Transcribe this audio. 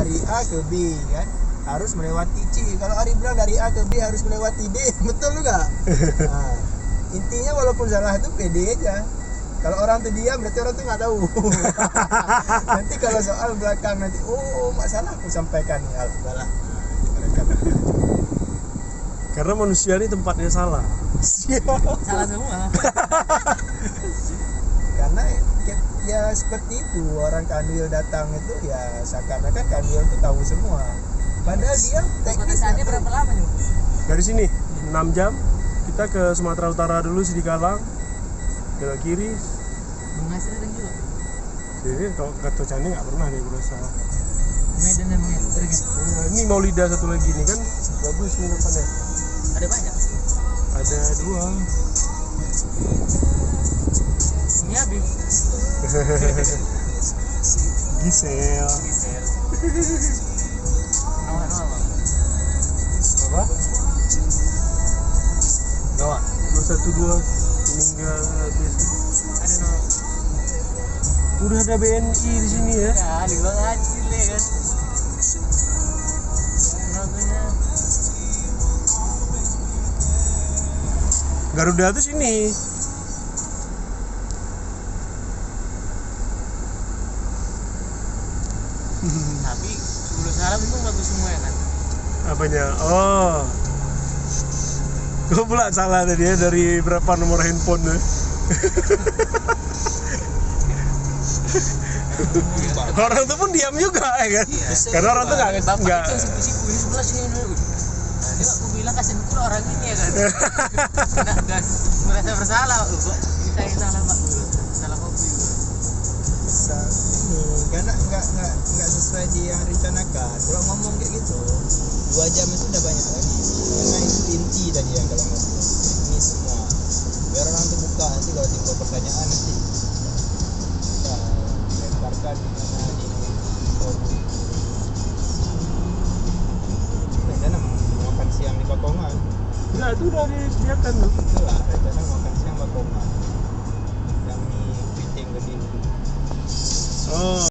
dari A ke B kan harus melewati C. Kalau Ari bilang dari A ke B harus melewati D, betul juga. Nah, intinya walaupun salah itu pede aja. Kalau orang tuh diam berarti orang tuh nggak tahu. Nanti kalau soal belakang nanti, oh masalah aku sampaikan ya salah. Karena manusia ini tempatnya salah. Salah semua. Karena ya seperti itu, orang Kanwil datang itu ya seakan-akan Kanwil itu tahu semua. Padahal dia teknis. Kotasannya berapa lama nih? Dari sini 6 jam kita ke Sumatera Utara dulu, Sidikalang, belok kiri. Bunga sering juga. Jadi kalau ke Tocane nggak pernah nih berusaha. Medan namanya sering. Nah, ini Maulida satu lagi nih kan bagus nih depannya. Ada banyak. Ada 2. Ini habis. Gisel. Gisel. Noah. Apa? Noah 212 meninggal habis. Ada Noah. Udah ada BNI di sini ya. Ya, di bawah hasil ya kan. Namanya Garuda tuh sini. tapi 10 salam itu bagus semua ya kan. Apanya? Oh. Gue pula salah tadi ya, dari berapa nomor handphone tuh. Orang tuh pun diam juga ya kan. Iya. Karena orang tuh nggak Bapak itu sipu-sipu ini sebelah sini dulu. Nah, dia aku bilang kasihan pula orang ini ya kan. Kena gas, merasa bersalah Pak. Kita yang salah Pak. Salah kopi juga. Ini karena nggak sesuai di yang rencanakan. Kalau ngomong kayak gitu 2 jam itu udah banyak lagi. Karena itu inti tadi yang kalau ngomong ini semua. Biar orang tuh buka nanti kalau timbul pertanyaan nanti kita lemparkan di mana di forum. Rencana mau makan siang di Bakongan. Nah itu udah disediakan loh. Itulah rencana makan siang Bakongan. Yang mie piting gede. Oh.